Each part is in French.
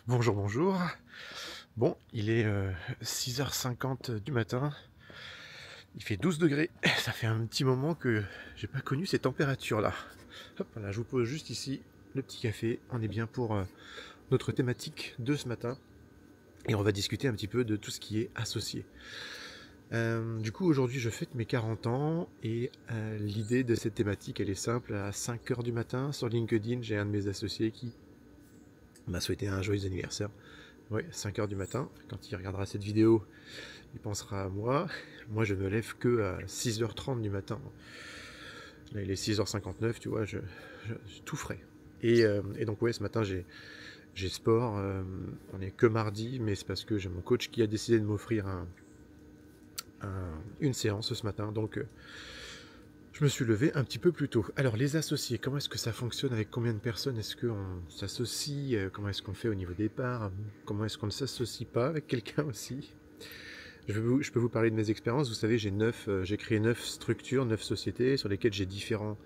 Bonjour, bonjour. Bon, il est 6h50 du matin. Il fait 12 degrés. Ça fait un petit moment que j'ai pas connu ces températures-là. Hop, voilà, je vous pose juste ici le petit café. On est bien pour notre thématique de ce matin. Et on va discuter un petit peu de tout ce qui est associé. Du coup, aujourd'hui, je fête mes 40 ans. Et l'idée de cette thématique, elle est simple. À 5h du matin, sur LinkedIn, j'ai un de mes associés qui m'a souhaité un joyeux anniversaire. Oui, 5h du matin. Quand il regardera cette vidéo, il pensera à moi. Moi, je me lève que à 6h30 du matin. Là, il est 6h59, tu vois, je tout frais. Et donc, ouais, ce matin, j'ai sport. On est que mardi, mais c'est parce que j'ai mon coach qui a décidé de m'offrir une séance ce matin. Donc, je me suis levé un petit peu plus tôt. Alors, les associés, comment est-ce que ça fonctionne? Avec combien de personnes est-ce qu'on s'associe? Comment est-ce qu'on fait au niveau des parts? Comment est-ce qu'on ne s'associe pas avec quelqu'un aussi? Je peux vous parler de mes expériences. Vous savez, j'ai créé 9 structures, 9 sociétés sur lesquelles j'ai différents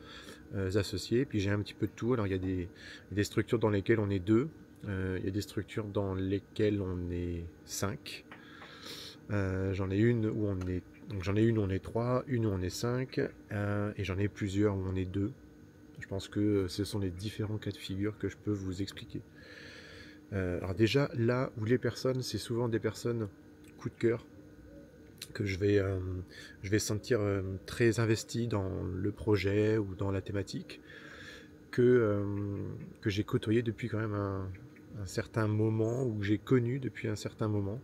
associés. Puis j'ai un petit peu de tout. Alors il y a des structures dans lesquelles on est deux. Il y a des structures dans lesquelles on est 5. J'en ai une où on est donc j'en ai une où on est 3, une où on est 5, et j'en ai plusieurs où on est 2. Je pense que ce sont les différents cas de figure que je peux vous expliquer. Alors déjà, là où les personnes, c'est souvent des personnes coup de cœur, que je vais sentir très investi dans le projet ou dans la thématique, que j'ai côtoyé depuis quand même un certain moment, ou que j'ai connu depuis un certain moment,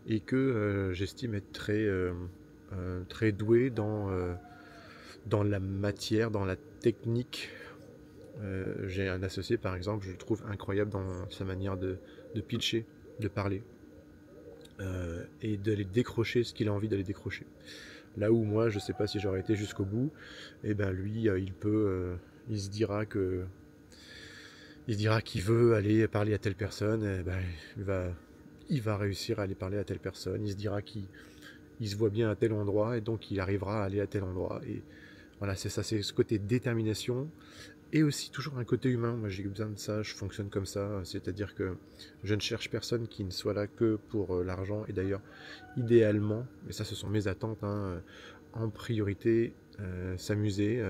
et que j'estime être très doué dans la matière, dans la technique. J'ai un associé par exemple, je le trouve incroyable dans sa manière de pitcher, de parler, et d'aller décrocher ce qu'il a envie d'aller décrocher. Là où moi, je sais pas si j'aurais été jusqu'au bout, et ben lui, il se dira qu'il veut aller parler à telle personne, et ben il va réussir à aller parler à telle personne. Il se dira qu'il se voit bien à tel endroit, et donc il arrivera à aller à tel endroit. Et voilà, c'est ça, c'est ce côté détermination. Et aussi toujours un côté humain, moi j'ai besoin de ça, je fonctionne comme ça, c'est-à-dire que je ne cherche personne qui ne soit là que pour l'argent, et d'ailleurs idéalement, et ça ce sont mes attentes, hein, en priorité, s'amuser,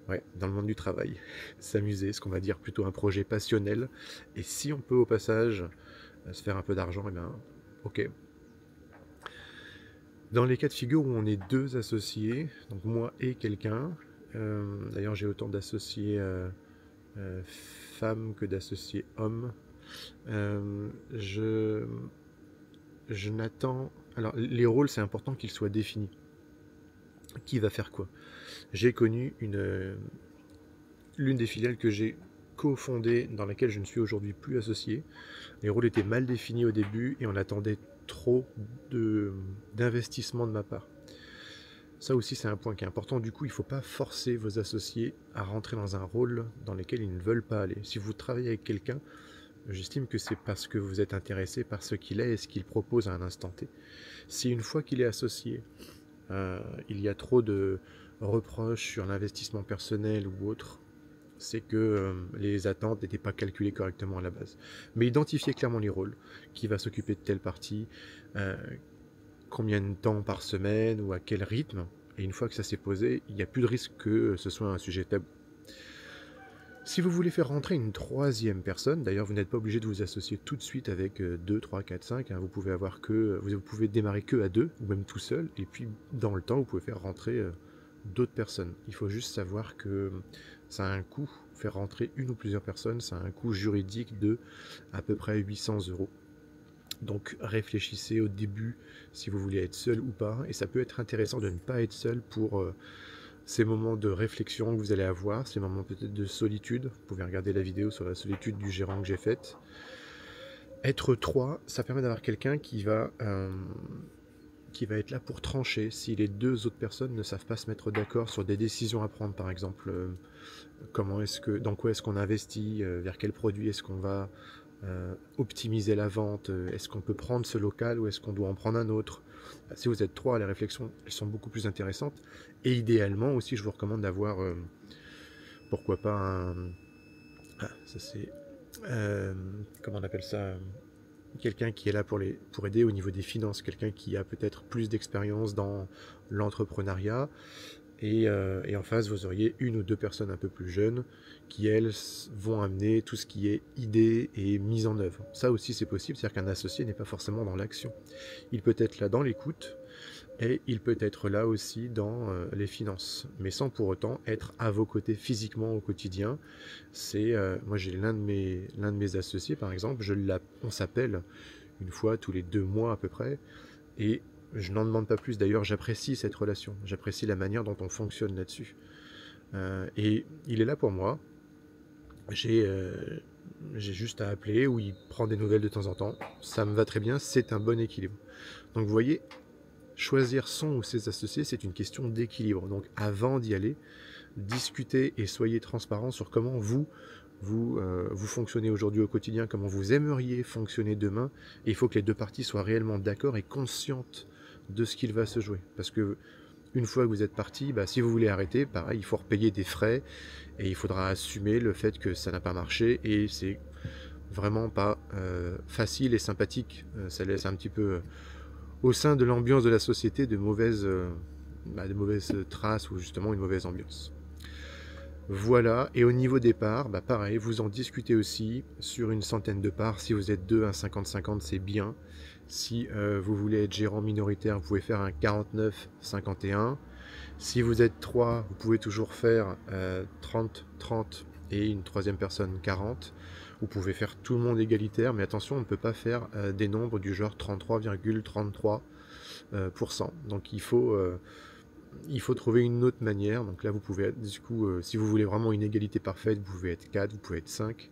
ouais, dans le monde du travail, s'amuser, ce qu'on va dire plutôt un projet passionnel, et si on peut au passage se faire un peu d'argent, et bien ok. Dans les cas de figure où on est deux associés, donc moi et quelqu'un, d'ailleurs j'ai autant d'associés femmes que d'associés hommes. Euh, je, je n'attends. Alors, les rôles, c'est important qu'ils soient définis. Qui va faire quoi? J'ai connu l'une des filiales que j'ai cofondée, dans laquelle je ne suis aujourd'hui plus associé. Les rôles étaient mal définis au début et on attendait trop d'investissement de ma part. Ça aussi, c'est un point qui est important. Du coup, il ne faut pas forcer vos associés à rentrer dans un rôle dans lequel ils ne veulent pas aller. Si vous travaillez avec quelqu'un, j'estime que c'est parce que vous êtes intéressé par ce qu'il est et ce qu'il propose à un instant T. Si une fois qu'il est associé, il y a trop de reproches sur l'investissement personnel ou autre, c'est que les attentes n'étaient pas calculées correctement à la base. Mais identifiez clairement les rôles, qui va s'occuper de telle partie, euh, combien de temps par semaine ou à quel rythme, et une fois que ça s'est posé, il n'y a plus de risque que ce soit un sujet tabou. Si vous voulez faire rentrer une troisième personne, d'ailleurs vous n'êtes pas obligé de vous associer tout de suite avec 2, 3, 4, 5, hein, vous pouvez démarrer que à 2, ou même tout seul, et puis dans le temps vous pouvez faire rentrer d'autres personnes. Il faut juste savoir que ça a un coût, faire rentrer une ou plusieurs personnes, ça a un coût juridique de à peu près 800 €. Donc réfléchissez au début si vous voulez être seul ou pas, et ça peut être intéressant de ne pas être seul pour ces moments de réflexion que vous allez avoir, ces moments peut-être de solitude. Vous pouvez regarder la vidéo sur la solitude du gérant que j'ai faite. Être 3, ça permet d'avoir quelqu'un qui va être là pour trancher si les deux autres personnes ne savent pas se mettre d'accord sur des décisions à prendre, par exemple dans quoi est-ce qu'on investit, vers quel produit est-ce qu'on va optimiser la vente, est-ce qu'on peut prendre ce local ou est-ce qu'on doit en prendre un autre. Si vous êtes 3, les réflexions elles sont beaucoup plus intéressantes, et idéalement aussi je vous recommande d'avoir pourquoi pas un... Ah, ça c'est... comment on appelle ça, quelqu'un qui est là pour aider au niveau des finances, quelqu'un qui a peut-être plus d'expérience dans l'entrepreneuriat. Et en face, vous auriez une ou deux personnes un peu plus jeunes qui, elles, vont amener tout ce qui est idée et mise en œuvre. Ça aussi, c'est possible, c'est-à-dire qu'un associé n'est pas forcément dans l'action. Il peut être là dans l'écoute et il peut être là aussi dans les finances, mais sans pour autant être à vos côtés physiquement au quotidien. Moi, j'ai l'un de mes associés, par exemple, on s'appelle une fois tous les 2 mois à peu près, et je n'en demande pas plus. D'ailleurs, j'apprécie cette relation, j'apprécie la manière dont on fonctionne là-dessus. Et il est là pour moi. J'ai juste à appeler ou il prend des nouvelles de temps en temps. Ça me va très bien, c'est un bon équilibre. Donc vous voyez, choisir son ou ses associés, c'est une question d'équilibre. Donc avant d'y aller, discutez et soyez transparent sur comment vous fonctionnez aujourd'hui au quotidien, comment vous aimeriez fonctionner demain. Et il faut que les deux parties soient réellement d'accord et conscientes de ce qu'il va se jouer. Parce que une fois que vous êtes parti, si vous voulez arrêter, pareil, il faut repayer des frais et il faudra assumer le fait que ça n'a pas marché et c'est vraiment pas facile et sympathique. Ça laisse un petit peu au sein de l'ambiance de la société de mauvaises traces ou justement une mauvaise ambiance. Voilà, et au niveau des parts, pareil, vous en discutez aussi sur une centaine de parts. Si vous êtes 2, un 50-50, c'est bien. Si vous voulez être gérant minoritaire, vous pouvez faire un 49-51. Si vous êtes 3, vous pouvez toujours faire 30-30 et une troisième personne 40. Vous pouvez faire tout le monde égalitaire, mais attention, on ne peut pas faire des nombres du genre 33,33%. Donc il faut trouver une autre manière. Donc là, vous pouvez, du coup, si vous voulez vraiment une égalité parfaite, vous pouvez être 4, vous pouvez être 5.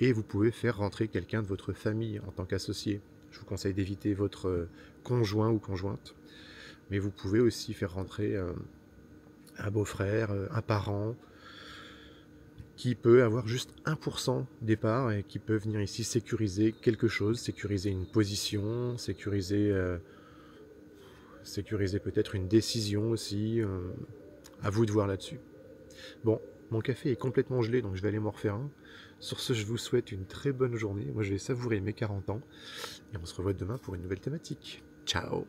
Et vous pouvez faire rentrer quelqu'un de votre famille en tant qu'associé. Je vous conseille d'éviter votre conjoint ou conjointe. Mais vous pouvez aussi faire rentrer un beau-frère, un parent, qui peut avoir juste 1% des parts et qui peut venir ici sécuriser quelque chose, sécuriser une position, sécuriser peut-être une décision aussi. À vous de voir là-dessus. Bon, mon café est complètement gelé, donc je vais aller m'en refaire un. Sur ce, je vous souhaite une très bonne journée. Moi, je vais savourer mes 40 ans. Et on se revoit demain pour une nouvelle thématique. Ciao!